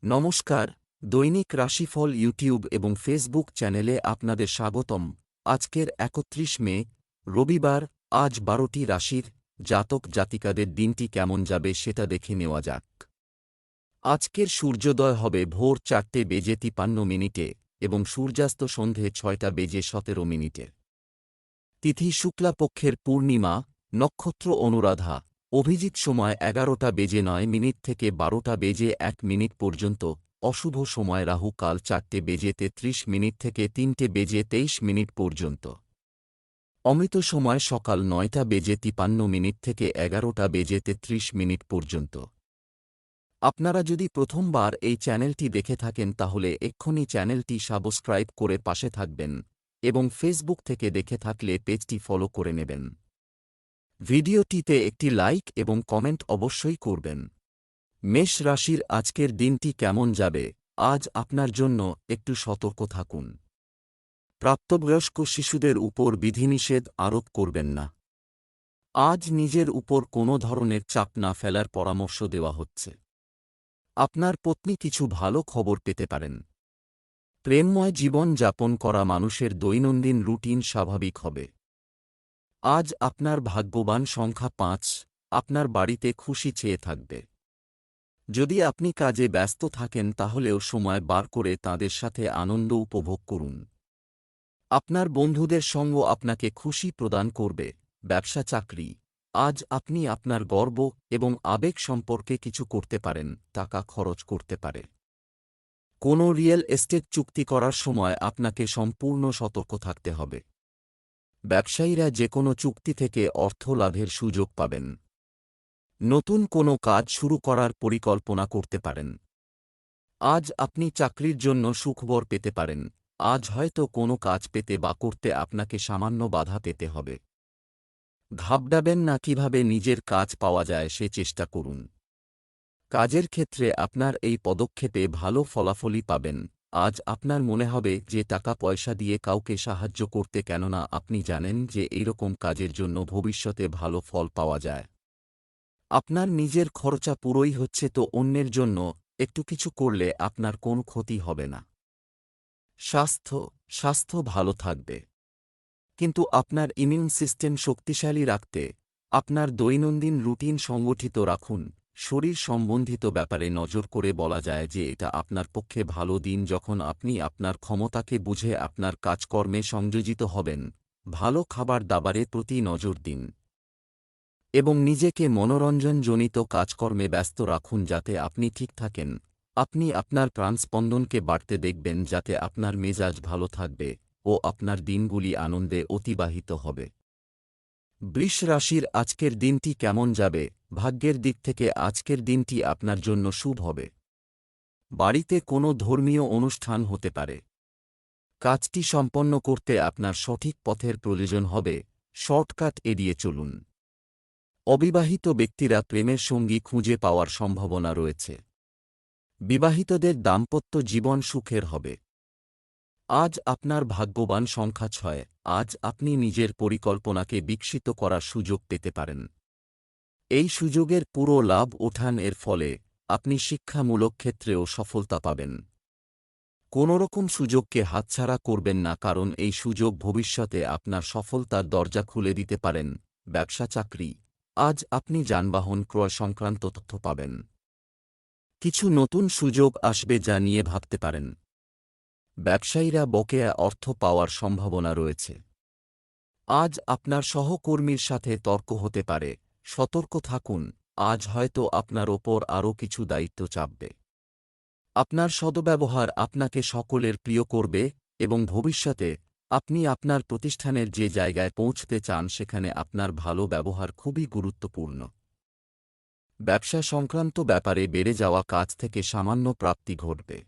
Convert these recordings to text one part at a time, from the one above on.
নমস্কার, দৈনিক রাশিফল ইউটিউব এবং ফেসবুক চ্যানেলে আপনাদের স্বাগতম। আজকের ৩১ মে, রবিবার। আজ ১২টি রাশির জাতক জাতিকাদের দিনটি কেমন যাবে সেটা দেখে নেওয়া যাক। আজকের সূর্যোদয় হবে ভোর ৪:৫৩ এবং সূর্যাস্ত সন্ধে ৬:১৭ তিথি শুক্লাপক্ষের পূর্ণিমা, নক্ষত্র অনুরাধা, অভিজিৎ সময় ১১:০৯ থেকে ১২:০১ পর্যন্ত, অশুভ সময় রাহু কাল ৪:৩৩ থেকে ৩:২৩ পর্যন্ত, অমৃত সময় সকাল ৯:৫৩ থেকে ১১:৩৩ পর্যন্ত। আপনারা যদি প্রথমবার এই চ্যানেলটি দেখে থাকেন তাহলে এক্ষুনি চ্যানেলটি সাবস্ক্রাইব করে পাশে থাকবেন এবং ফেসবুক থেকে দেখে থাকলে পেজটি ফলো করে নেবেন। ভিডিওটিতে একটি লাইক এবং কমেন্ট অবশ্যই করবেন। মেষ রাশির আজকের দিনটি কেমন যাবে? আজ আপনার জন্য একটু সতর্ক থাকুন। প্রাপ্তবয়স্ক শিশুদের উপর বিধিনিষেধ আরোপ করবেন না। আজ নিজের উপর কোনো ধরনের চাপ না ফেলার পরামর্শ দেওয়া হচ্ছে। আপনার পত্নী কিছু ভালো খবর পেতে পারেন। প্রেমময় জীবন যাপন করা মানুষের দৈনন্দিন রুটিন স্বাভাবিক হবে। আজ আপনার ভাগ্যবান সংখ্যা ৫, আপনার বাড়িতে খুশি চেয়ে থাকবে। যদি আপনি কাজে ব্যস্ত থাকেন তাহলেও সময় বার করে তাদের সাথে আনন্দ উপভোগ করুন। আপনার বন্ধুদের সঙ্গ আপনাকে খুশি প্রদান করবে। ব্যবসা চাকরি, আজ আপনি আপনার গর্ব এবং আবেগ সম্পর্কে কিছু করতে পারেন, টাকা খরচ করতে পারে। কোনো রিয়েল এস্টেট চুক্তি করার সময় আপনাকে সম্পূর্ণ সতর্ক থাকতে হবে। ব্যবসায়ীরা যেকোনো চুক্তি থেকে অর্থ লাভের সুযোগ পাবেন। নতুন কোনো কাজ শুরু করার পরিকল্পনা করতে পারেন। আজ আপনি চাকরির জন্য সুখবর পেতে পারেন। আজ হয়তো কোনো কাজ পেতে বা করতে আপনাকে সামান্য বাধা পেতে হবে। ঘাবড়াবেন না, কিভাবে নিজের কাজ পাওয়া যায় সে চেষ্টা করুন। কাজের ক্ষেত্রে আপনার এই পদক্ষেপে ভালো ফলাফলই পাবেন। আজ আপনার মনে হবে যে টাকা পয়সা দিয়ে কাউকে সাহায্য করতে, কেননা আপনি জানেন যে এইরকম কাজের জন্য ভবিষ্যতে ভালো ফল পাওয়া যায়। আপনার নিজের খরচা পুরোই হচ্ছে, তো অন্যের জন্য একটু কিছু করলে আপনার কোনো ক্ষতি হবে না। স্বাস্থ্য ভালো থাকবে, কিন্তু আপনার ইমিউন সিস্টেম শক্তিশালী রাখতে আপনার দৈনন্দিন রুটিন সংগঠিত রাখুন। শরীর সম্বন্ধিত ব্যাপারে নজর করে বলা যায় যে এটা আপনার পক্ষে ভালো দিন, যখন আপনি আপনার ক্ষমতাকে বুঝে আপনার কাজকর্মে সংযোজিত হবেন। ভালো খাবার দাবারের প্রতি নজর দিন এবং নিজেকে মনোরঞ্জনজনিত কাজকর্মে ব্যস্ত রাখুন যাতে আপনি ঠিক থাকেন। আপনি আপনার প্রাণস্পন্দনকে বাড়তে দেখবেন, যাতে আপনার মেজাজ ভালো থাকবে ও আপনার দিনগুলি আনন্দে অতিবাহিত হবে। বৃষ রাশির আজকের দিনটি কেমন যাবে? ভাগ্যের দিক থেকে আজকের দিনটি আপনার জন্য শুভ হবে। বাড়িতে কোনো ধর্মীয় অনুষ্ঠান হতে পারে। কাজটি সম্পন্ন করতে আপনার সঠিক পথের প্রয়োজন হবে। শর্টকাট এড়িয়ে চলুন। অবিবাহিত ব্যক্তিরা প্রেমের সঙ্গী খুঁজে পাওয়ার সম্ভাবনা রয়েছে। বিবাহিতদের দাম্পত্য জীবন সুখের হবে। আজ আপনার ভাগ্যবান সংখ্যা ৬। আজ আপনি নিজের পরিকল্পনাকে বিকশিত করার সুযোগ পেতে পারেন। এই সুযোগের পুরো লাভ ওঠান, এর ফলে আপনি শিক্ষামূলক ক্ষেত্রেও সফলতা পাবেন। কোনোরকম সুযোগকে হাতছাড়া করবেন না, কারণ এই সুযোগ ভবিষ্যতে আপনার সফলতার দরজা খুলে দিতে পারেন। ব্যবসা চাকরি, আজ আপনি যানবাহন ক্রয় সংক্রান্ত তথ্য পাবেন। কিছু নতুন সুযোগ আসবে যা নিয়ে ভাবতে পারেন। ব্যবসায়ীরা বকেয়া অর্থ পাওয়ার সম্ভাবনা রয়েছে। আজ আপনার সহকর্মীর সাথে তর্ক হতে পারে, সতর্ক থাকুন। আজ হয়তো আপনার ওপর আরও কিছু দায়িত্ব চাপবে। আপনার সদ্ব্যবহার আপনাকে সকলের প্রিয় করবে এবং ভবিষ্যতে আপনি আপনার প্রতিষ্ঠানের যে জায়গায় পৌঁছতে চান সেখানে আপনার ভালো ব্যবহার খুবই গুরুত্বপূর্ণ। ব্যবসা সংক্রান্ত ব্যাপারে বেড়ে যাওয়া কাজ থেকে সামান্য প্রাপ্তি ঘটবে।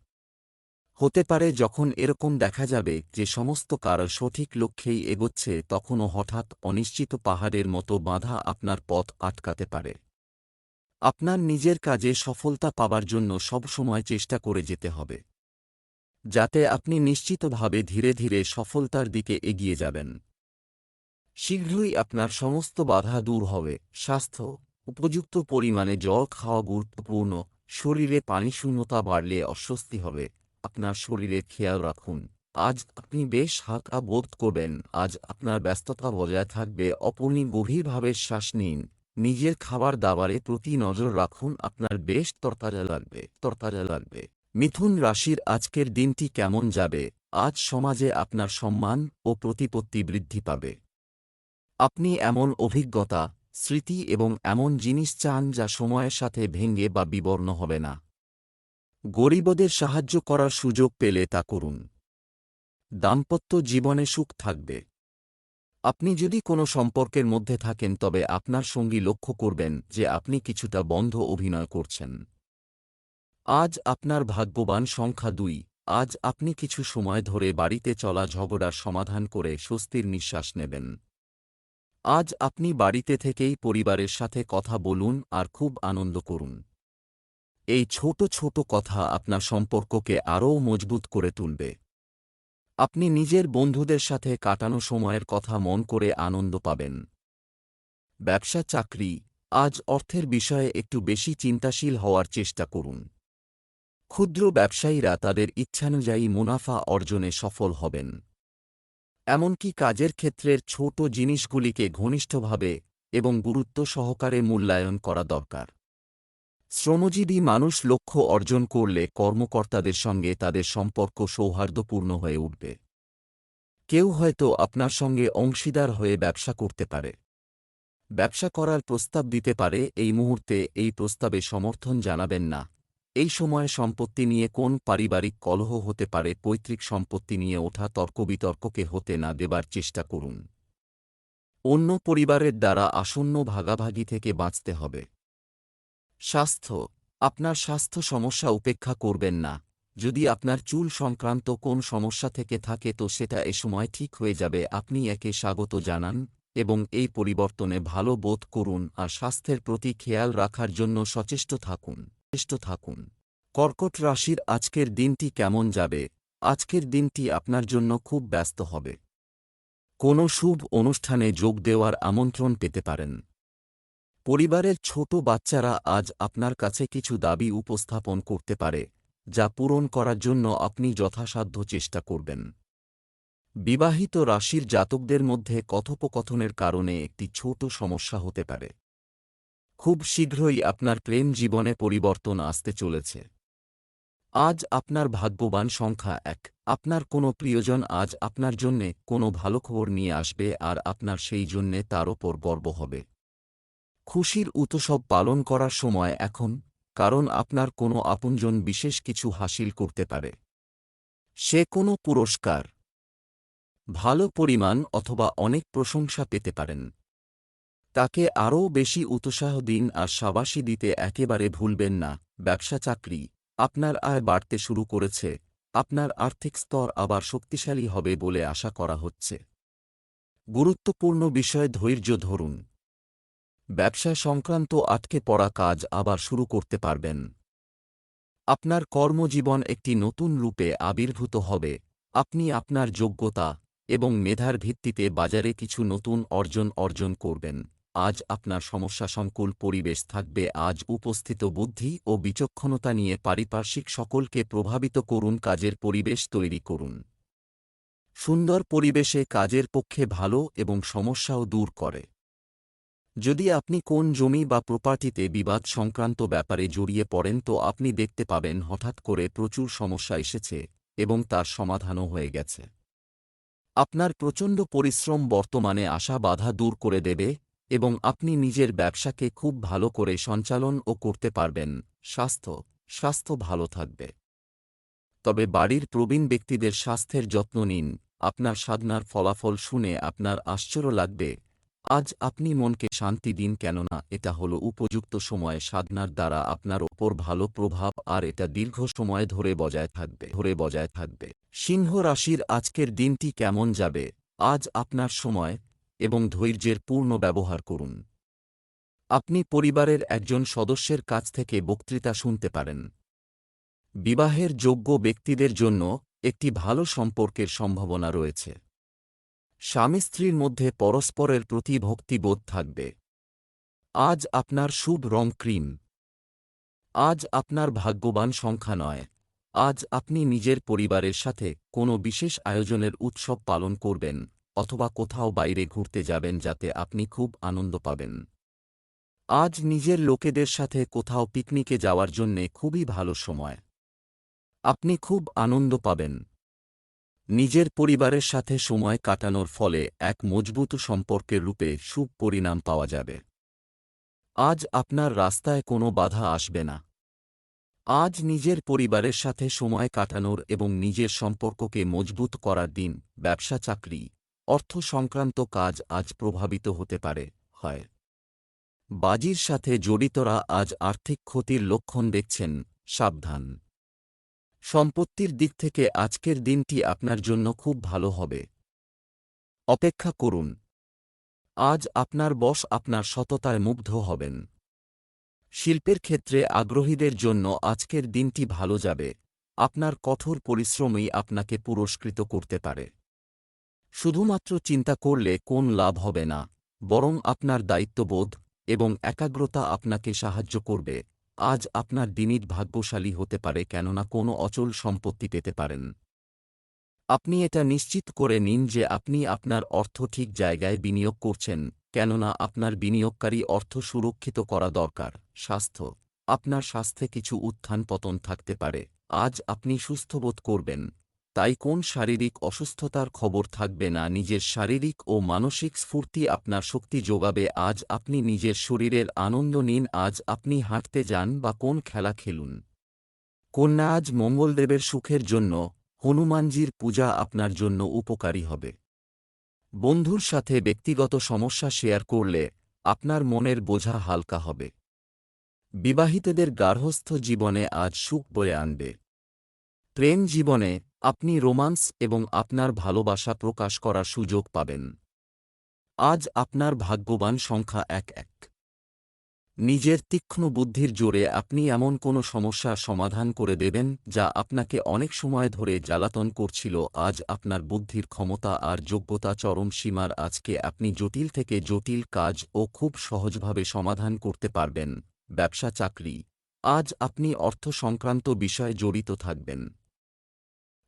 হতে পারে যখন এরকম দেখা যাবে যে সমস্ত কাজ সঠিক লক্ষ্যেই এগোচ্ছে, তখনও হঠাৎ অনিশ্চিত পাহাড়ের মতো বাধা আপনার পথ আটকাতে পারে। আপনার নিজের কাজে সফলতা পাবার জন্য সবসময় চেষ্টা করে যেতে হবে, যাতে আপনি নিশ্চিতভাবে ধীরে ধীরে সফলতার দিকে এগিয়ে যাবেন। শীঘ্রই আপনার সমস্ত বাধা দূর হবে। স্বাস্থ্য, উপযুক্ত পরিমাণে জল খাওয়া গুরুত্বপূর্ণ। শরীরে পানিশূন্যতা বাড়লে অস্বস্তি হবে, আপনার শরীরের খেয়াল রাখুন। আজ আপনি বেশ হালকা বোধ করবেন। আজ আপনার ব্যস্ততা বজায় থাকবে। আপনি গভীরভাবে শ্বাস নিন। নিজের খাবার দাবারে প্রতি নজর রাখুন। আপনার বেশ তরতাজা লাগবে। মিথুন রাশির আজকের দিনটি কেমন যাবে? আজ সমাজে আপনার সম্মান ও প্রতিপত্তি বৃদ্ধি পাবে। আপনি এমন অভিজ্ঞতা, স্মৃতি এবং এমন জিনিস চান যা সময়ের সাথে ভেঙে বা বিবর্ণ হবে না। গরিবদের সাহায্য করার সুযোগ পেলে তা করুন। দাম্পত্য জীবনে সুখ থাকবে। আপনি যদি কোনো সম্পর্কের মধ্যে থাকেন তবে আপনার সঙ্গী লক্ষ্য করবেন যে আপনি কিছুটা বন্ধ অভিনয় করছেন। আজ আপনার ভাগ্যবান সংখ্যা 2। আজ আপনি কিছু সময় ধরে বাড়িতে চলা ঝগড়ার সমাধান করে স্বস্তির নিঃশ্বাস নেবেন। আজ আপনি বাড়িতে থেকেই পরিবারের সাথে কথা বলুন আর খুব আনন্দ করুন। এই ছোট ছোট কথা আপনার সম্পর্ককে আরও মজবুত করে তুলবে। আপনি নিজের বন্ধুদের সাথে কাটানো সময়ের কথা মন করে আনন্দ পাবেন। ব্যবসা চাকরি, আজ অর্থের বিষয়ে একটু বেশি চিন্তাশীল হওয়ার চেষ্টা করুন। ক্ষুদ্র ব্যবসায়ীরা তাদের ইচ্ছানুযায়ী মুনাফা অর্জনে সফল হবেন। এমনকি কাজের ক্ষেত্রের ছোট জিনিসগুলিকে ঘনিষ্ঠভাবে এবং গুরুত্ব সহকারে মূল্যায়ন করা দরকার। শ্রমজীবী মানুষ লক্ষ্য অর্জন করলে কর্মকর্তাদের সঙ্গে তাদের সম্পর্ক সৌহার্দ্যপূর্ণ হয়ে উঠবে। কেউ হয়তো আপনার সঙ্গে অংশীদার হয়ে ব্যবসা করতে পারে। ব্যবসা করার প্রস্তাব দিতে পারে। এই মুহূর্তে এই প্রস্তাবে সমর্থন জানাবেন না। এই সময়ে সম্পত্তি নিয়ে কোন পারিবারিক কলহ হতে পারে। পৈতৃক সম্পত্তি নিয়ে ওঠা তর্কবিতর্ককে হতে না দেবার চেষ্টা করুন। অন্য পরিবারের দ্বারা আসন্ন ভাগাভাগি থেকে বাঁচতে হবে। স্বাস্থ্য, আপনার স্বাস্থ্য সমস্যা উপেক্ষা করবেন না। যদি আপনার চুল সংক্রান্ত কোন সমস্যা থেকে থাকে তো সেটা এ সময় ঠিক হয়ে যাবে। আপনি একে স্বাগত জানান এবং এই পরিবর্তনে ভালো বোধ করুন আর স্বাস্থ্যের প্রতি খেয়াল রাখার জন্য সচেষ্ট থাকুন। কর্কট রাশির আজকের দিনটি কেমন যাবে? আজকের দিনটি আপনার জন্য খুব ব্যস্ত হবে। কোনো শুভ অনুষ্ঠানে যোগ দেওয়ার আমন্ত্রণ পেতে পারেন। পরিবারের ছোট বাচ্চারা আজ আপনার কাছে কিছু দাবি উপস্থাপন করতে পারে, যা পূরণ করার জন্য আপনি যথাসাধ্য চেষ্টা করবেন। বিবাহিত রাশির জাতকদের মধ্যে কথোপকথনের কারণে একটি ছোট সমস্যা হতে পারে। খুব শীঘ্রই আপনার প্রেম জীবনে পরিবর্তন আসতে চলেছে। আজ আপনার ভাগ্যবান সংখ্যা 1। আপনার কোনো প্রিয়জন আজ আপনার জন্যে কোনো ভালো খবর নিয়ে আসবে আর আপনার সেই জন্যে তার ওপর গর্ব হবে। খুশির উৎসব পালন করার সময় এখন, কারণ আপনার কোনো আপনজন বিশেষ কিছু হাসিল করতে পারে। সে কোনো পুরস্কার, ভালো পরিমাণ অথবা অনেক প্রশংসা পেতে পারেন। তাকে আরও বেশি উৎসাহ দিন আর শাবাশি দিতে একেবারে ভুলবেন না। ব্যবসা চাকরি, আপনার আয় বাড়তে শুরু করেছে। আপনার আর্থিক স্তর আবার শক্তিশালী হবে বলে আশা করা হচ্ছে। গুরুত্বপূর্ণ বিষয়ে ধৈর্য ধরুন। ব্যবসা সংক্রান্ত আটকে পড়া কাজ আবার শুরু করতে পারবেন। আপনার কর্মজীবন একটি নতুন রূপে আবির্ভূত হবে। আপনি আপনার যোগ্যতা এবং মেধার ভিত্তিতে বাজারে কিছু নতুন অর্জন করবেন। আজ আপনার সমস্যাসংকুল পরিবেশ থাকবে। আজ উপস্থিত বুদ্ধি ও বিচক্ষণতা নিয়ে পারিপার্শ্বিক সকলকে প্রভাবিত করুন। কাজের পরিবেশ তৈরি করুন। সুন্দর পরিবেশে কাজের পক্ষে ভালো এবং সমস্যাও দূর করে। যদি আপনি কোন জমি বা প্রপার্টিতে বিবাদ সংক্রান্ত ব্যাপারে জড়িয়ে পড়েন তো আপনি দেখতে পাবেন হঠাৎ করে প্রচুর সমস্যা এসেছে এবং তার সমাধানও হয়ে গেছে। আপনার প্রচণ্ড পরিশ্রম বর্তমানে আসা বাধা দূর করে দেবে এবং আপনি নিজের ব্যবসাকে খুব ভালো করে সঞ্চালনও করতে পারবেন। স্বাস্থ্য ভালো থাকবে। তবে বাড়ির প্রবীণ ব্যক্তিদের স্বাস্থ্যের যত্ন নিন। আপনার সাধনার ফলাফল শুনে আপনার আশ্চর্য লাগবে। আজ আপনি মনকে শান্তি দিন, কেননা এটা হলো উপযুক্ত সময়। সাধনার দ্বারা আপনার ওপর ভালো প্রভাব আর এটা দীর্ঘ সময় ধরে বজায় থাকবে। সিংহ রাশির আজকের দিনটি কেমন যাবে? আজ আপনার সময় এবং ধৈর্যের পূর্ণ ব্যবহার করুন। আপনি পরিবারের একজন সদস্যের কাছ থেকে বক্তৃতা শুনতে পারেন। বিবাহের যোগ্য ব্যক্তিদের জন্য একটি ভালো সম্পর্কের সম্ভাবনা রয়েছে। স্বামী স্ত্রীর মধ্যে পরস্পরের প্রতি ভক্তিবোধ থাকবে। আজ আপনার শুভ রং ক্রিম। আজ আপনার ভাগ্যবান সংখ্যা নয়। আজ আপনি নিজের পরিবারের সাথে কোনো বিশেষ আয়োজনের উৎসব পালন করবেন অথবা কোথাও বাইরে ঘুরতে যাবেন যাতে আপনি খুব আনন্দ পাবেন। আজ নিজের লোকেদের সাথে কোথাও পিকনিকে যাওয়ার জন্যে খুবই ভালো সময়। আপনি খুব আনন্দ পাবেন। নিজের পরিবারের সাথে সময় কাটানোর ফলে এক মজবুত সম্পর্কের রূপে শুভ পরিণাম পাওয়া যাবে। আজ আপনার রাস্তায় কোনো বাধা আসবে না। আজ নিজের পরিবারের সাথে সময় কাটানোর এবং নিজের সম্পর্ককে মজবুত করার দিন। ব্যবসা চাকরি, অর্থ সংক্রান্ত কাজ আজ প্রভাবিত হতে পারে, হয়। বাজির সাথে জড়িতরা আজ আর্থিক ক্ষতির লক্ষণ দেখছেন, সাবধান। সম্পত্তির দিক থেকে আজকের দিনটি আপনার জন্য খুব ভালো হবে। অপেক্ষা করুন। আজ আপনার বস আপনার সততায় মুগ্ধ হবেন। শিল্পের ক্ষেত্রে আগ্রহীদের জন্য আজকের দিনটি ভালো যাবে। আপনার কঠোর পরিশ্রমই আপনাকে পুরস্কৃত করতে পারে। শুধুমাত্র চিন্তা করলে কোন লাভ হবে না, বরং আপনার দায়িত্ববোধ এবং একাগ্রতা আপনাকে সাহায্য করবে। আজ আপনার দিনই ভাগ্যশালী হতে পারে, কেননা কোনো অচল সম্পত্তি পেতে পারেন। আপনি এটা নিশ্চিত করে নিন যে আপনি আপনার অর্থ ঠিক জায়গায় বিনিয়োগ করছেন, কেননা আপনার বিনিয়োগকারী অর্থ সুরক্ষিত করা দরকার। স্বাস্থ্য, আপনার স্বাস্থ্যে কিছু উত্থান পতন থাকতে পারে। আজ আপনি সুস্থ বোধ করবেন, তাই কোন শারীরিক অসুস্থতার খবর থাকবে না। নিজের শারীরিক ও মানসিক স্ফূর্তি আপনার শক্তি যোগাবে। আজ আপনি নিজের শরীরের আনন্দ নিন। আজ আপনি হাঁটতে যান বা কোন খেলা খেলুন। কন্যা, আজ মঙ্গলদেবের সুখের জন্য হনুমানজির পূজা আপনার জন্য উপকারী হবে। বন্ধুর সাথে ব্যক্তিগত সমস্যা শেয়ার করলে আপনার মনের বোঝা হালকা হবে। বিবাহিতদের গার্হস্থ্য জীবনে আজ সুখ বয়ে আনবে। প্রেম জীবনে আপনি রোমান্স এবং আপনার ভালোবাসা প্রকাশ করার সুযোগ পাবেন। আজ আপনার ভাগ্যবান সংখ্যা ১১। নিজের তীক্ষ্ণ বুদ্ধির জোরে আপনি এমন কোনো সমস্যার সমাধান করে দেবেন যা আপনাকে অনেক সময় ধরে জ্বালাতন করছিল। আজ আপনার বুদ্ধির ক্ষমতা আর যোগ্যতা চরম সীমার। আজকে আপনি জটিল থেকে জটিল কাজ ও খুব সহজভাবে সমাধান করতে পারবেন। ব্যবসা চাকরি, আজ আপনি অর্থ সংক্রান্ত বিষয়ে জড়িত থাকবেন।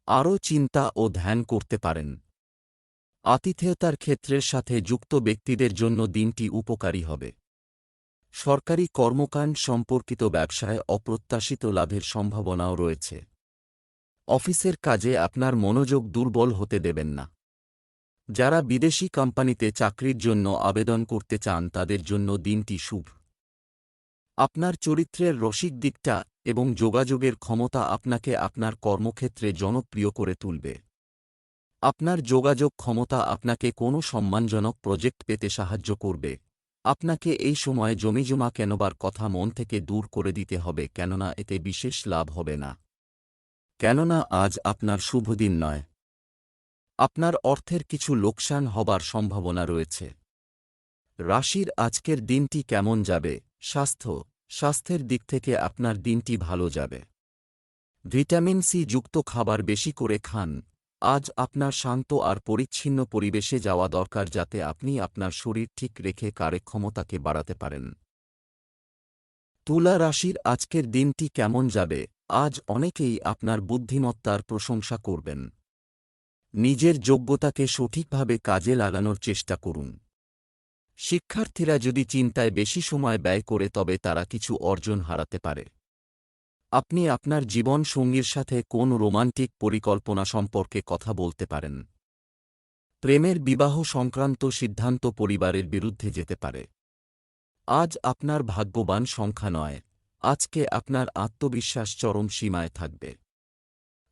আরও চিন্তা ও ধ্যান করতে পারেন। আতিথেয়তার ক্ষেত্রের সাথে যুক্ত ব্যক্তিদের জন্য দিনটি উপকারী হবে। সরকারি কর্মকাণ্ড সম্পর্কিত ব্যবসায় অপ্রত্যাশিত লাভের সম্ভাবনাও রয়েছে। অফিসের কাজে আপনার মনোযোগ দুর্বল হতে দেবেন না। যারা বিদেশি কোম্পানিতে চাকরির জন্য আবেদন করতে চান তাদের জন্য দিনটি শুভ। আপনার চরিত্রের রসিক দিকটা এবং যোগাযোগের ক্ষমতা আপনাকে আপনার কর্মক্ষেত্রে জনপ্রিয় করে তুলবে। আপনার যোগাযোগ ক্ষমতা আপনাকে কোনো সম্মানজনক প্রজেক্ট পেতে সাহায্য করবে। আপনাকে এই সময় জমিজমা কেনবার কথা মন থেকে দূর করে দিতে হবে, কেননা এতে বিশেষ লাভ হবে না। কেননা আজ আপনার শুভ দিন নয়। আপনার অর্থের কিছু লোকসান হবার সম্ভাবনা রয়েছে। রাশির আজকের দিনটি কেমন যাবে? স্বাস্থ্যের দিক থেকে আপনার দিনটি ভালো যাবে। ভিটামিন সি যুক্ত খাবার বেশি করে খান। আজ আপনার শান্ত আর পরিচ্ছন্ন পরিবেশে যাওয়া দরকার যাতে আপনি আপনার শরীর ঠিক রেখে কার্যক্ষমতাকে বাড়াতে পারেন। তুলা রাশির আজকের দিনটি কেমন যাবে? আজ অনেকেই আপনার বুদ্ধিমত্তার প্রশংসা করবেন। নিজের যোগ্যতাকে সঠিকভাবে কাজে লাগানোর চেষ্টা করুন। শিক্ষার্থীরা যদি চিন্তায় বেশি সময় ব্যয় করে তবে তারা কিছু অর্জন হারাতে পারে। আপনি আপনার জীবন সঙ্গীর সাথে কোন রোমান্টিক পরিকল্পনা সম্পর্কে কথা বলতে পারেন। প্রেমের বিবাহ সংক্রান্ত সিদ্ধান্ত পরিবারের বিরুদ্ধে যেতে পারে। আজ আপনার ভাগ্যবান সংখ্যা নয়। আজকে আপনার আত্মবিশ্বাস চরম সীমায় থাকবে।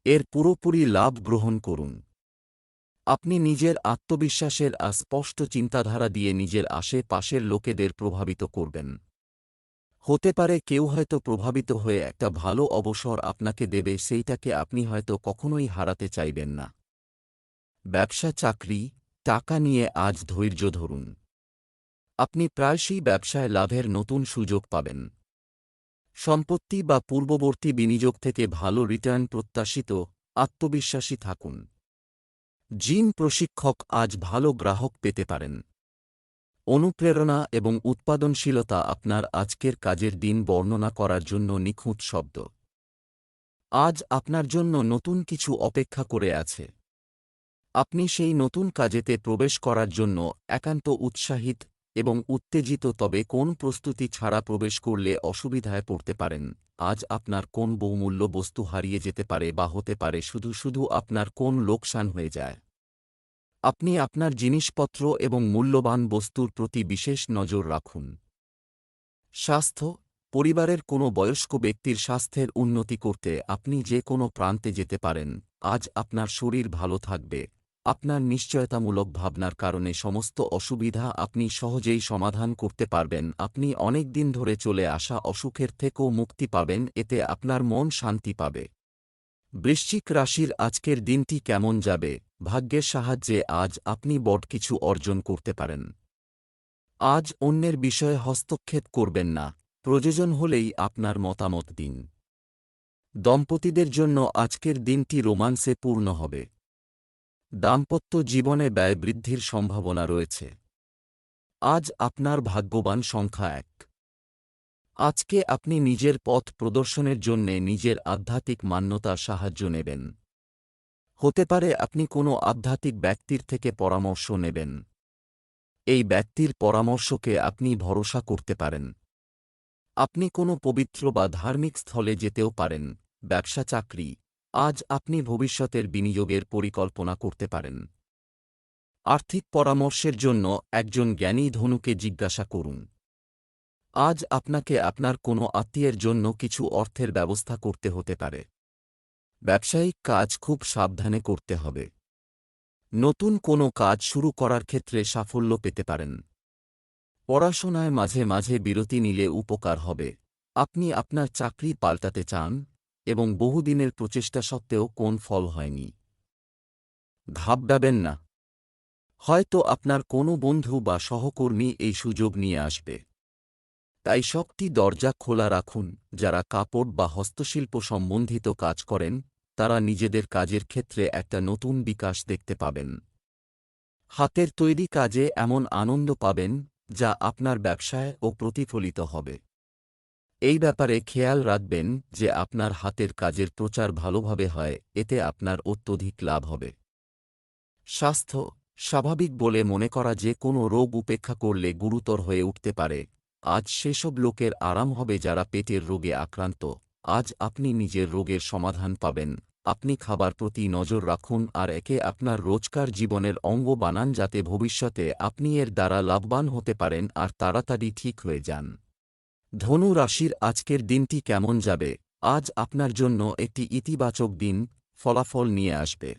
এর পুরোপুরি লাভ গ্রহণ করুন। আপনি নিজের আত্মবিশ্বাসের আর স্পষ্ট চিন্তাধারা দিয়ে নিজের আশেপাশের লোকেদের প্রভাবিত করবেন। হতে পারে কেউ হয়তো প্রভাবিত হয়ে একটা ভালো অবসর আপনাকে দেবে, সেইটাকে আপনি হয়তো কখনোই হারাতে চাইবেন না। ব্যবসা চাকরি, টাকা নিয়ে আজ ধৈর্য ধরুন। আপনি প্রায়শই ব্যবসায় লাভের নতুন সুযোগ পাবেন। সম্পত্তি বা পূর্ববর্তী বিনিয়োগ থেকে ভালো রিটার্ন প্রত্যাশিত। আত্মবিশ্বাসী থাকুন। জিম প্রশিক্ষক আজ ভালো গ্রাহক পেতে পারেন। অনুপ্রেরণা এবং উৎপাদনশীলতা আপনার আজকের কাজের দিন বর্ণনা করার জন্য নিখুঁত শব্দ। আজ আপনার জন্য নতুন কিছু অপেক্ষা করে আছে। আপনি সেই নতুন কাজেতে প্রবেশ করার জন্য একান্ত উৎসাহিত এবং উত্তেজিত, তবে কোন প্রস্তুতি ছাড়া প্রবেশ করলে অসুবিধায় পড়তে পারেন। আজ আপনার কোন বহুমূল্য বস্তু হারিয়ে যেতে পারে বা হতে পারে শুধু শুধু আপনার কোন লোকসান হয়ে যায়। আপনি আপনার জিনিসপত্র এবং মূল্যবান বস্তুর প্রতি বিশেষ নজর রাখুন। স্বাস্থ্য, পরিবারের কোনো বয়স্ক ব্যক্তির স্বাস্থ্যের উন্নতি করতে আপনি যে কোনো প্রান্তে যেতে পারেন। আজ আপনার শরীর ভালো থাকবে। আপনার নিশ্চয়তামূলক ভাবনার কারণে সমস্ত অসুবিধা আপনি সহজেই সমাধান করতে পারবেন। আপনি অনেক দিন ধরে চলে আসা অসুখের থেকেও মুক্তি পাবেন, এতে আপনার মন শান্তি পাবে। বৃশ্চিক রাশির আজকের দিনটি কেমন যাবে? ভাগ্যের সাহায্যে আজ আপনি বড় কিছু অর্জন করতে পারেন। আজ অন্যের বিষয়ে হস্তক্ষেপ করবেন না, প্রয়োজন হলেই আপনার মতামত দিন। দম্পতিদের জন্য আজকের দিনটি রোমান্সে পূর্ণ হবে। দাম্পত্য জীবনে ব্যয় বৃদ্ধির সম্ভাবনা রয়েছে। আজ আপনার ভাগ্যবান সংখ্যা 1। আজকে আপনি নিজের পথ প্রদর্শনের জন্যে নিজের আধ্যাত্মিক মান্যতার সাহায্য নেবেন। হতে পারে আপনি কোনো আধ্যাত্মিক ব্যক্তির থেকে পরামর্শ নেবেন। এই ব্যক্তির পরামর্শকে আপনি ভরসা করতে পারেন। আপনি কোনো পবিত্র বা ধার্মিক স্থলে যেতেও পারেন। ব্যবসা চাকরি, আজ আপনি ভবিষ্যতের বিনিয়োগের পরিকল্পনা করতে পারেন। আর্থিক পরামর্শের জন্য একজন জ্ঞানী ধনুকে জিজ্ঞাসা করুন। আজ আপনাকে আপনার কোনো আত্মীয়ের জন্য কিছু অর্থের ব্যবস্থা করতে হতে পারে। ব্যবসায়িক কাজ খুব সাবধানে করতে হবে। নতুন কোনো কাজ শুরু করার ক্ষেত্রে সাফল্য পেতে পারেন। পড়াশোনায় মাঝে মাঝে বিরতি নিলে উপকার হবে। আপনি আপনার চাকরি পাল্টাতে চান এবং বহুদিনের প্রচেষ্টা সত্ত্বেও কোন ফল হয়নি। ঘাবড়াবেন না, হয়তো আপনার কোনো বন্ধু বা সহকর্মী এই সুযোগ নিয়ে আসবে। তাই শক্তি দরজা খোলা রাখুন। যারা কাপড় বা হস্তশিল্প সম্বন্ধিত কাজ করেন তারা নিজেদের কাজের ক্ষেত্রে একটা নতুন বিকাশ দেখতে পাবেন। হাতের তৈরি কাজে এমন আনন্দ পাবেন যা আপনার ব্যবসায় ও প্রতিফলিত হবে। এই ব্যাপারে খেয়াল রাখবেন যে আপনার হাতের কাজের প্রচার ভালোভাবে হয়, এতে আপনার অত্যধিক লাভ হবে। স্বাস্থ্য, স্বাভাবিক বলে মনে করা যে কোনো রোগ উপেক্ষা করলে গুরুতর হয়ে উঠতে পারে। আজ সেসব লোকের আরাম হবে যারা পেটের রোগে আক্রান্ত। আজ আপনি নিজের রোগের সমাধান পাবেন। আপনি খাবার প্রতি নজর রাখুন আর একে আপনার রোজকার জীবনের অঙ্গ বানান যাতে ভবিষ্যতে আপনি এর দ্বারা লাভবান হতে পারেন আর তাড়াতাড়ি ঠিক হয়ে যান। ধনু রাশির আজকের দিনটি কেমন যাবে? আজ আপনার জন্য একটি ইতিবাচক দিন ফলাফল নিয়ে আসবে।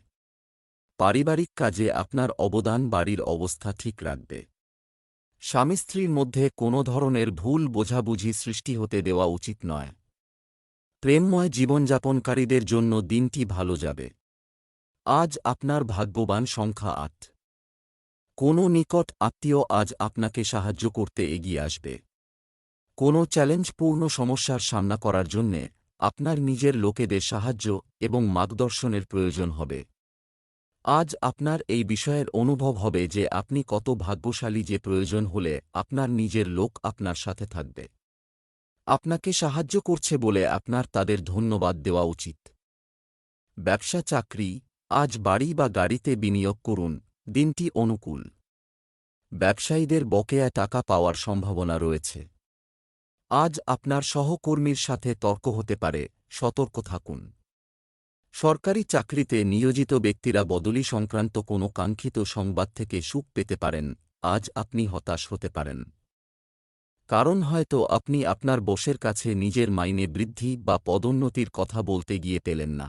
পারিবারিক কাজে আপনার অবদান বাড়ির অবস্থা ঠিক রাখবে। স্বামী স্ত্রীর মধ্যে কোনো ধরনের ভুল বোঝাবুঝি সৃষ্টি হতে দেওয়া উচিত নয়। প্রেমময় জীবনযাপনকারীদের জন্য দিনটি ভালো যাবে। আজ আপনার ভাগ্যবান সংখ্যা 8। কোনো নিকট আত্মীয় আজ আপনাকে সাহায্য করতে এগিয়ে আসবে। কোনো চ্যালেঞ্জপূর্ণ সমস্যার সামনা করার জন্যে আপনার নিজের লোকেদের সাহায্য এবং মার্গদর্শনের প্রয়োজন হবে। আজ আপনার এই বিষয়ের অনুভব হবে যে আপনি কত ভাগ্যশালী যে প্রয়োজন হলে আপনার নিজের লোক আপনার সাথে থাকবে। আপনাকে সাহায্য করছে বলে আপনার তাদের ধন্যবাদ দেওয়া উচিত। ব্যবসা চাকরি, আজ বাড়ি বা গাড়িতে বিনিয়োগ করুন। দিনটি অনুকূল। ব্যবসায়ীদের বকেয়া টাকা পাওয়ার সম্ভাবনা রয়েছে। আজ আপনার সহকর্মীর সাথে তর্ক হতে পারে, সতর্ক থাকুন। সরকারি চাকরিতে নিয়োজিত ব্যক্তিরা বদলি সংক্রান্ত কোনো কাঙ্ক্ষিত সংবাদ থেকে সুখ পেতে পারেন। আজ আপনি হতাশ হতে পারেন, কারণ হয়তো আপনি আপনার বসের কাছে নিজের মাইনে বৃদ্ধি বা পদোন্নতির কথা বলতে গিয়ে পেলেন না।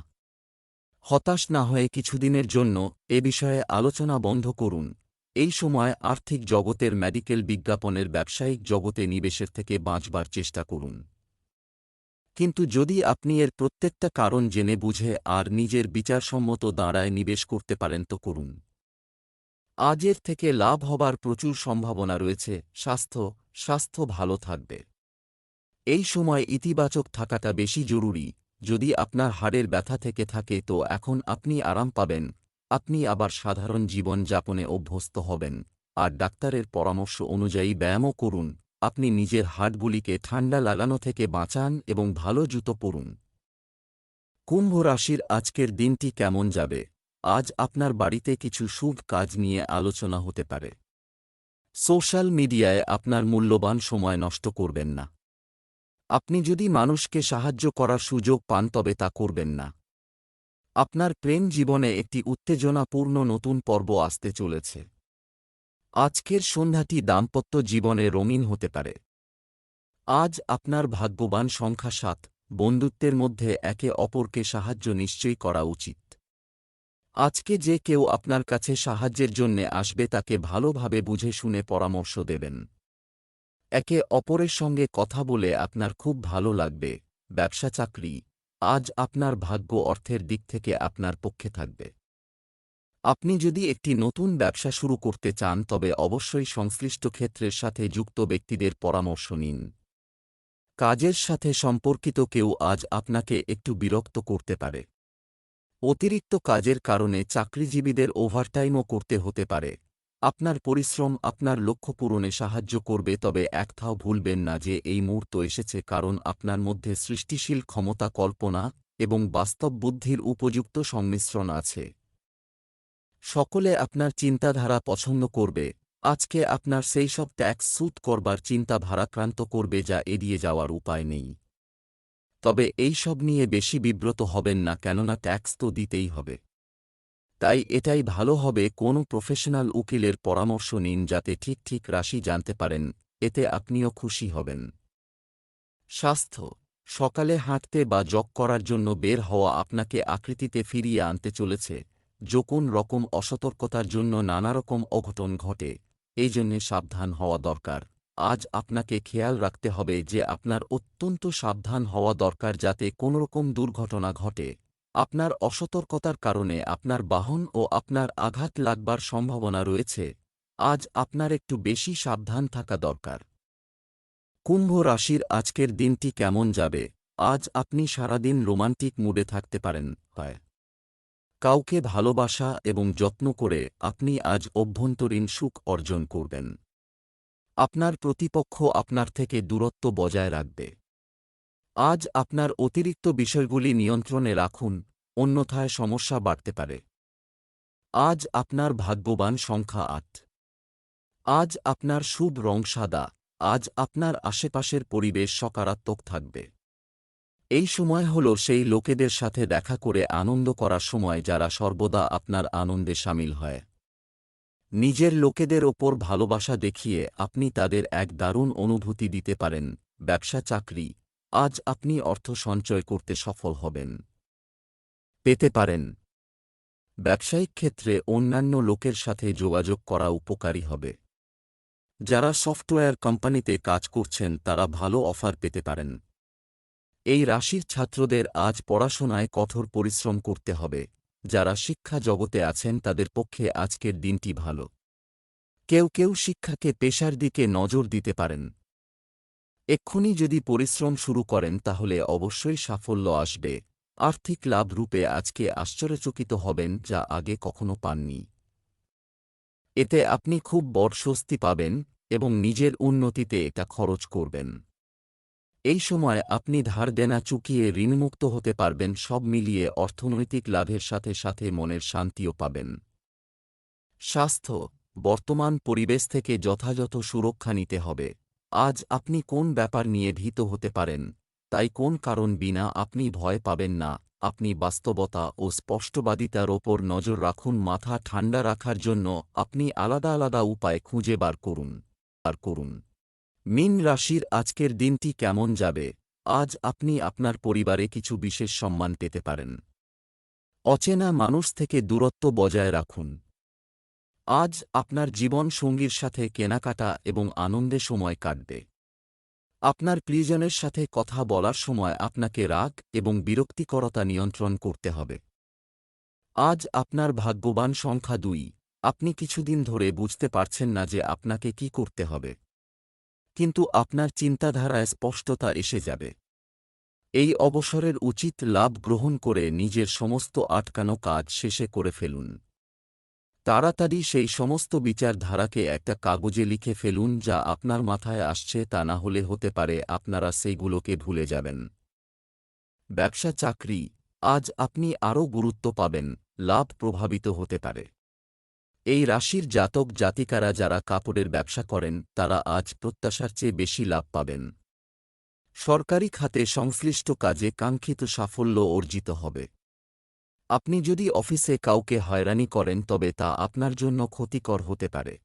হতাশ না হয়ে কিছুদিনের জন্য এ বিষয়ে আলোচনা বন্ধ করুন। এই সময় আর্থিক জগতের মেডিকেল বিজ্ঞাপনের ব্যবসায়িক জগতে নিবেশের থেকে বাঁচবার চেষ্টা করুন। কিন্তু যদি আপনি এর প্রত্যেকটা কারণ জেনে বুঝে আর নিজের বিচারসম্মত দাঁড়ায় নিবেশ করতে পারেন তো করুন। আজের থেকে লাভ হবার প্রচুর সম্ভাবনা রয়েছে। স্বাস্থ্য ভালো থাকবে। এই সময় ইতিবাচক থাকাটা বেশি জরুরি। যদি আপনার হাড়ের ব্যথা থেকে থাকে তো এখন আপনি আরাম পাবেন। আপনি আবার সাধারণ জীবন যাপনে অভ্যস্ত হবেন। আর ডাক্তারের পরামর্শ অনুযায়ী ব্যায়ামও করুন। আপনি নিজের হাড়গুলিকে ঠান্ডা লাগানো থেকে বাঁচান এবং ভালো জুতো পরুন। কুম্ভ রাশির আজকের দিনটি কেমন যাবে? আজ আপনার বাড়িতে কিছু শুভ কাজ নিয়ে আলোচনা হতে পারে। সোশ্যাল মিডিয়ায় আপনার মূল্যবান সময় নষ্ট করবেন না। আপনি যদি মানুষকে সাহায্য করার সুযোগ পান তবে তা করবেন না। আপনার প্রেম জীবনে একটি উত্তেজনাপূর্ণ নতুন পর্ব আসতে চলেছে। আজকের সন্ধ্যাটি দাম্পত্য জীবনে রঙিন হতে পারে। আজ আপনার ভাগ্যবান সংখ্যা ৭। বন্ধুত্বের মধ্যে একে অপরকে সাহায্য নিশ্চয়ই করা উচিত। আজকে যে কেউ আপনার কাছে সাহায্যের জন্যে আসবে তাকে ভালোভাবে বুঝে শুনে পরামর্শ দেবেন। একে অপরের সঙ্গে কথা বলে আপনার খুব ভালো লাগবে। ব্যবসা চাকরি, আজ আপনার ভাগ্য অর্থের দিক থেকে আপনার পক্ষে থাকবে। আপনি যদি একটি নতুন ব্যবসা শুরু করতে চান তবে অবশ্যই সংশ্লিষ্ট ক্ষেত্রের সাথে যুক্ত ব্যক্তিদের পরামর্শ নিন। কাজের সাথে সম্পর্কিত কেউ আজ আপনাকে একটু বিরক্ত করতে পারে। অতিরিক্ত কাজের কারণে চাকরিজীবীদের ওভারটাইমও করতে হতে পারে। আপনার পরিশ্রম আপনার লক্ষ্য পূরণে সাহায্য করবে, তবে একথাও ভুলবেন না যে এই মুহূর্ত এসেছে কারণ আপনার মধ্যে সৃষ্টিশীল ক্ষমতা, কল্পনা এবং বাস্তব বুদ্ধির উপযুক্ত সংমিশ্রণ আছে। সকলে আপনার চিন্তাধারা পছন্দ করবে। আজকে আপনার সেই সব ট্যাক্স সুদ করবার চিন্তা ভারাক্রান্ত করবে যা এড়িয়ে যাওয়ার উপায় নেই। তবে এই সব নিয়ে বেশি বিব্রত হবেন না, কেননা ট্যাক্স তো দিতেই হবে। তাই এটাই ভালো হবে কোনো প্রফেশনাল উকিলের পরামর্শ নিন যাতে ঠিক রাশি জানতে পারেন, এতে আপনিও খুশি হবেন। স্বাস্থ্য, সকালে হাঁটতে বা জগ করার জন্য বের হওয়া আপনাকে আকৃতিতে ফিরিয়ে আনতে চলেছে। কোন রকম অসতর্কতার জন্য নানারকম অঘটন ঘটে, এই জন্যে সাবধান হওয়া দরকার। আজ আপনাকে খেয়াল রাখতে হবে যে আপনার অত্যন্ত সাবধান হওয়া দরকার যাতে কোনোরকম দুর্ঘটনা ঘটে। আপনার অসতর্কতার কারণে আপনার বাহন ও আপনার আঘাত লাগবার সম্ভাবনা রয়েছে। আজ আপনার একটু বেশি সাবধান থাকা দরকার। কুম্ভ রাশির আজকের দিনটি কেমন যাবে? আজ আপনি সারাদিন রোমান্টিক মুডে থাকতে পারেন। হয় কাউকে ভালোবাসা এবং যত্ন করে আপনি আজ অভ্যন্তরীণ সুখ অর্জন করবেন। আপনার প্রতিপক্ষ আপনার থেকে দূরত্ব বজায় রাখবে। আজ আপনার অতিরিক্ত বিষয়গুলি নিয়ন্ত্রণে রাখুন, অন্যথায় সমস্যা বাড়তে পারে। আজ আপনার ভাগ্যবান সংখ্যা ৮। আজ আপনার শুভ রং সাদা। আজ আপনার আশেপাশের পরিবেশ সকারাত্মক থাকবে। এই সময় হল সেই লোকেদের সাথে দেখা করে আনন্দ করার সময় যারা সর্বদা আপনার আনন্দে সামিল হয়। নিজের লোকেদের ওপর ভালোবাসা দেখিয়ে আপনি তাদের এক দারুণ অনুভূতি দিতে পারেন। ব্যবসা চাকরি, আজ আপনি অর্থ সঞ্চয় করতে সফল হবেন। পেতে পারেন। ব্যবসায়িক ক্ষেত্রে অন্যান্য লোকের সাথে যোগাযোগ করা উপকারী হবে। যারা সফটওয়্যার কোম্পানিতে কাজ করছেন তারা ভালো অফার পেতে পারেন। এই রাশির ছাত্রদের আজ পড়াশোনায় কঠোর পরিশ্রম করতে হবে। যারা শিক্ষা জগতে আছেন তাদের পক্ষে আজকের দিনটি ভালো। কেউ শিক্ষাকে পেশার দিকে নজর দিতে পারেন। এক্ষুনি যদি পরিশ্রম শুরু করেন তাহলে অবশ্যই সাফল্য আসবে। আর্থিক লাভ রূপে আজকে আশ্চর্যচকিত হবেন যা আগে কখনো পাননি। এতে আপনি খুব বড় স্বস্তি পাবেন এবং নিজের উন্নতিতে এটা খরচ করবেন। এই সময় আপনি ধার দেনা চুকিয়ে ঋণমুক্ত হতে পারবেন। সব মিলিয়ে অর্থনৈতিক লাভের সাথে সাথে মনের শান্তিও পাবেন। স্বাস্থ্য, বর্তমান পরিবেশ থেকে যথাযথ সুরক্ষা নিতে হবে। আজ আপনি কোন ব্যাপার নিয়ে ভীত হতে পারেন, তাই কোন কারণ বিনা আপনি ভয় পাবেন না। আপনি বাস্তবতা ও স্পষ্টবাদিতার ওপর নজর রাখুন। মাথা ঠান্ডা রাখার জন্য আপনি আলাদা উপায় খুঁজে বার করুন। মীন রাশির আজকের দিনটি কেমন যাবে? আজ আপনি আপনার পরিবারে কিছু বিশেষ সম্মান পেতে পারেন। অচেনা মানুষ থেকে দূরত্ব বজায় রাখুন। আজ আপনার জীবন সঙ্গীর সাথে কেনাকাটা এবং আনন্দে সময় কাটবে। আপনার প্রিয়জনের সাথে কথা বলার সময় আপনাকে রাগ এবং বিরক্তিকরতা নিয়ন্ত্রণ করতে হবে। আজ আপনার ভাগ্যবান সংখ্যা ২। আপনি কিছুদিন ধরে বুঝতে পারছেন না যে আপনাকে কি করতে হবে, কিন্তু আপনার চিন্তাধারায় স্পষ্টতা এসে যাবে। এই অবসরের উচিত লাভ গ্রহণ করে নিজের সমস্ত আটকানো কাজ শেষে করে ফেলুন। তাড়াতাড়ি সেই সমস্ত বিচারধারাকে একটা কাগজে লিখে ফেলুন যা আপনার মাথায় আসছে, তা না হলে হতে পারে আপনারা সেইগুলোকে ভুলে যাবেন। ব্যবসা চাকরি, আজ আপনি আরও গুরুত্ব পাবেন, লাভ প্রভাবিত হতে পারে। এই রাশির জাতক জাতিকারা যারা কাপড়ের ব্যবসা করেন তারা আজ প্রত্যাশার চেয়ে বেশি লাভ পাবেন। সরকারি খাতে সংশ্লিষ্ট কাজে কাঙ্ক্ষিত সাফল্য অর্জিত হবে। আপনি যদি অফিসে কাউকে হয়রানি করেন তবে তা আপনার জন্য ক্ষতিকর হতে পারে।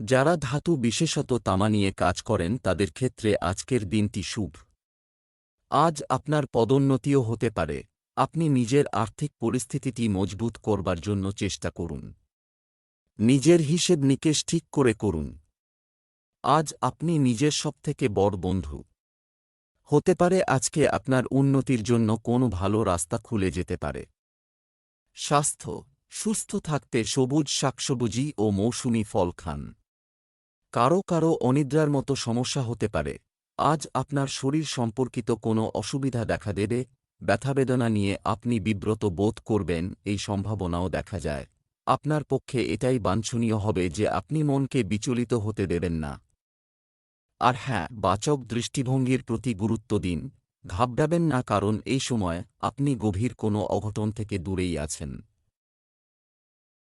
যারা ধাতু বিশেষত তামা নিয়ে কাজ করেন তাদের ক্ষেত্রে আজকের দিনটি শুভ। আজ আপনার পদোন্নতিও হতে পারে। আপনি নিজের আর্থিক পরিস্থিতিটি মজবুত করবার জন্য চেষ্টা করুন। নিজের হিসেব নিকেশ ঠিক করে করুন। আজ আপনি নিজের সবথেকে বড় বন্ধু। হতে পারে আজকে আপনার উন্নতির জন্য কোনো ভালো রাস্তা খুলে যেতে পারে। স্বাস্থ্য, সুস্থ থাকতে সবুজ শাকসবজি ও মৌসুমি ফল খান। কারো কারো অনিদ্রার মতো সমস্যা হতে পারে। আজ আপনার শরীর সম্পর্কিত কোনো অসুবিধা দেখা দেবে, ব্যথাবেদনা নিয়ে আপনি বিব্রত বোধ করবেন, এই সম্ভাবনাও দেখা যায়। আপনার পক্ষে এটাই বাঞ্ছনীয় হবে যে আপনি মনকে বিচলিত হতে দেবেন না। আর হ্যাঁ, বাচক দৃষ্টিভঙ্গির প্রতি গুরুত্ব দিন। ঘাবড়াবেন না, কারণ এই সময় আপনি গভীর কোনো অঘটন থেকে দূরেই আছেন।